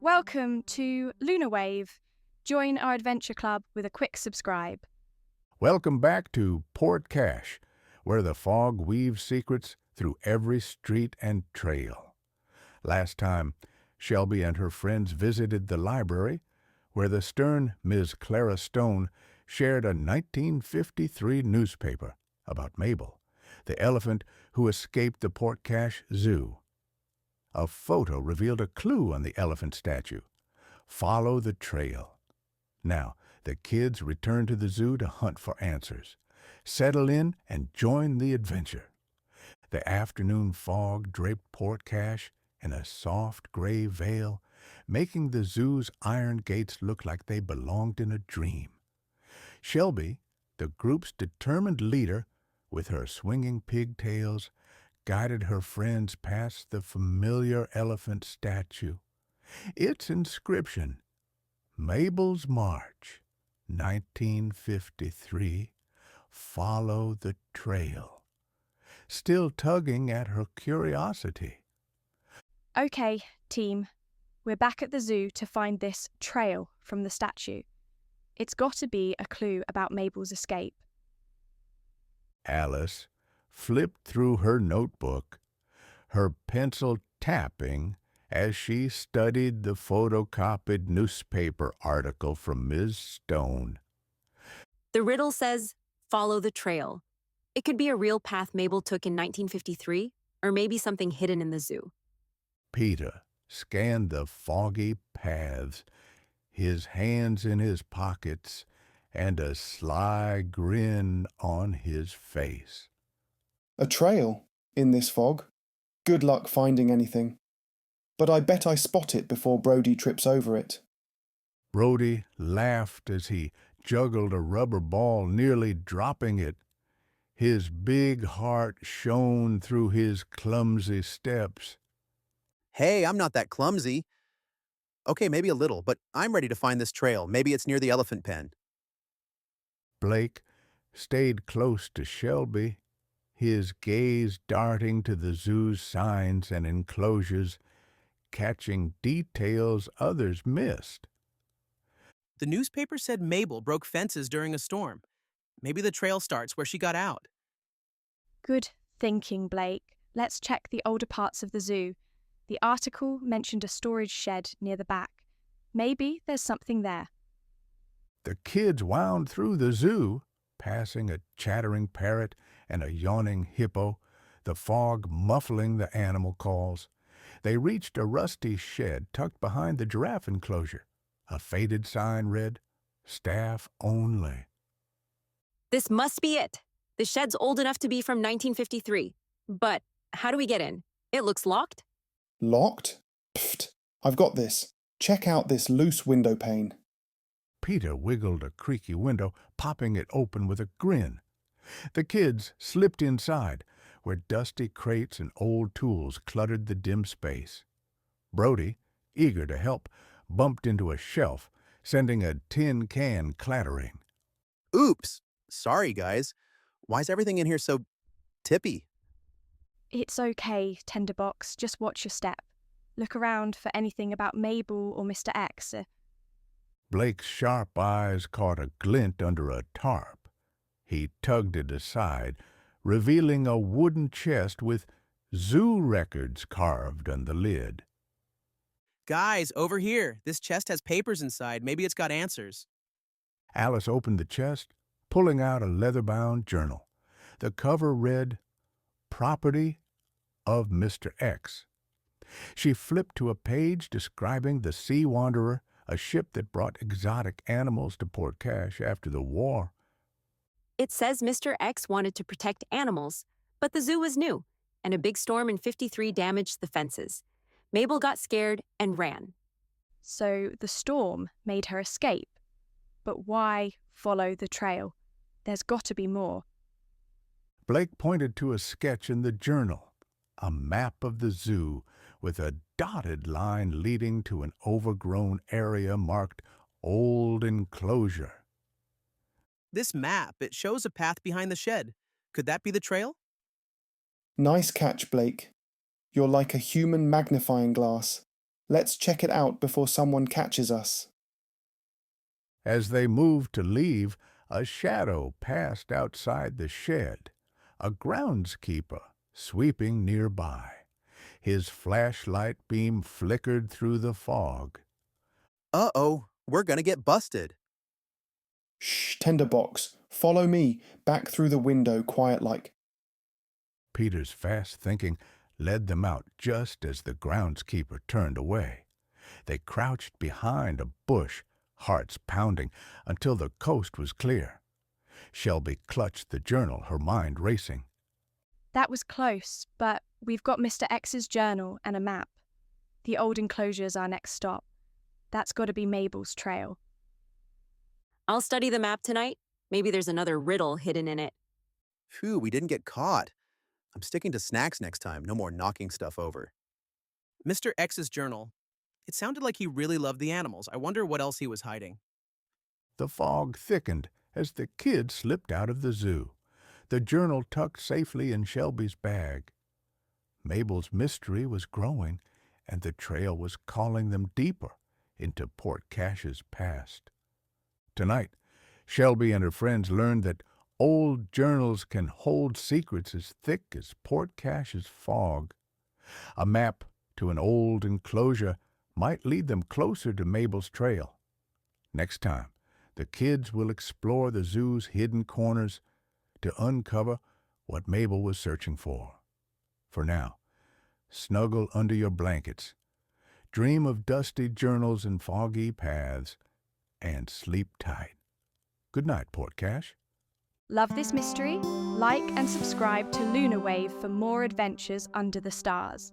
Welcome to LunarWave. Join our adventure club with a quick subscribe. Welcome back to Port Cache, where the fog weaves secrets through every street and trail. Last time, Shelby and her friends visited the library, where the stern Ms. Clara Stone shared a 1953 newspaper about Mabel, the elephant who escaped the Port Cache Zoo. A photo revealed a clue on the elephant statue. Follow the trail. Now, the kids return to the zoo to hunt for answers. Settle in and join the adventure. The afternoon fog draped Port Cache in a soft gray veil, making the zoo's iron gates look like they belonged in a dream. Shelby, the group's determined leader, with her swinging pigtails, guided her friends past the familiar elephant statue. Its inscription, Mabel's March, 1953, follow the trail, still tugging at her curiosity. Okay, team, we're back at the zoo to find this trail from the statue. It's got to be a clue about Mabel's escape. Alice flipped through her notebook, her pencil tapping as she studied the photocopied newspaper article from Ms. Stone. The riddle says, follow the trail. It could be a real path Mabel took in 1953, or maybe something hidden in the zoo. Peter scanned the foggy paths, his hands in his pockets, and a sly grin on his face. A trail in this fog. Good luck finding anything. But I bet I spot it before Brody trips over it. Brody laughed as he juggled a rubber ball, nearly dropping it. His big heart shone through his clumsy steps. Hey, I'm not that clumsy. Okay, maybe a little, but I'm ready to find this trail. Maybe it's near the elephant pen. Blake stayed close to Shelby, his gaze darting to the zoo's signs and enclosures, catching details others missed. The newspaper said Mabel broke fences during a storm. Maybe the trail starts where she got out. Good thinking, Blake. Let's check the older parts of the zoo. The article mentioned a storage shed near the back. Maybe there's something there. The kids wound through the zoo, passing a chattering parrot and a yawning hippo, the fog muffling the animal calls. They reached a rusty shed tucked behind the giraffe enclosure. A faded sign read, Staff Only. This must be it. The shed's old enough to be from 1953. But how do we get in? It looks locked. Locked? Pfft, I've got this. Check out this loose window pane. Peter wiggled a creaky window, popping it open with a grin. The kids slipped inside, where dusty crates and old tools cluttered the dim space. Brody, eager to help, bumped into a shelf, sending a tin can clattering. Oops! Sorry, guys. Why's everything in here so tippy? It's okay, Tenderbox. Just watch your step. Look around for anything about Mabel or Mr. X. Blake's sharp eyes caught a glint under a tarp. He tugged it aside, revealing a wooden chest with zoo records carved on the lid. Guys, over here. This chest has papers inside. Maybe it's got answers. Alice opened the chest, pulling out a leather-bound journal. The cover read, Property of Mr. X. She flipped to a page describing the Sea Wanderer, a ship that brought exotic animals to Port Cache after the war. It says Mr. X wanted to protect animals, but the zoo was new, and a big storm in 53 damaged the fences. Mabel got scared and ran. So the storm made her escape. But why follow the trail? There's got to be more. Blake pointed to a sketch in the journal, a map of the zoo with a dotted line leading to an overgrown area marked Old Enclosure. This map, it shows a path behind the shed. Could that be the trail? Nice catch, Blake. You're like a human magnifying glass. Let's check it out before someone catches us. As they moved to leave, a shadow passed outside the shed, a groundskeeper sweeping nearby. His flashlight beam flickered through the fog. Uh-oh, we're gonna get busted. Shh, Tenderbox, follow me, back through the window quiet-like. Peter's fast thinking led them out just as the groundskeeper turned away. They crouched behind a bush, hearts pounding, until the coast was clear. Shelby clutched the journal, her mind racing. That was close, but we've got Mr. X's journal and a map. The old enclosure's our next stop. That's got to be Mabel's trail. I'll study the map tonight. Maybe there's another riddle hidden in it. Phew, we didn't get caught. I'm sticking to snacks next time, no more knocking stuff over. Mr. X's journal. It sounded like he really loved the animals. I wonder what else he was hiding. The fog thickened as the kids slipped out of the zoo, the journal tucked safely in Shelby's bag. Mabel's mystery was growing, and the trail was calling them deeper into Port Cache's past. Tonight, Shelby and her friends learned that old journals can hold secrets as thick as Port Cache's fog. A map to an old enclosure might lead them closer to Mabel's trail. Next time, the kids will explore the zoo's hidden corners to uncover what Mabel was searching for. For now, snuggle under your blankets, dream of dusty journals and foggy paths, and sleep tight. Good night, Port Cache. Love this mystery? Like and subscribe to LunarWave for more adventures under the stars.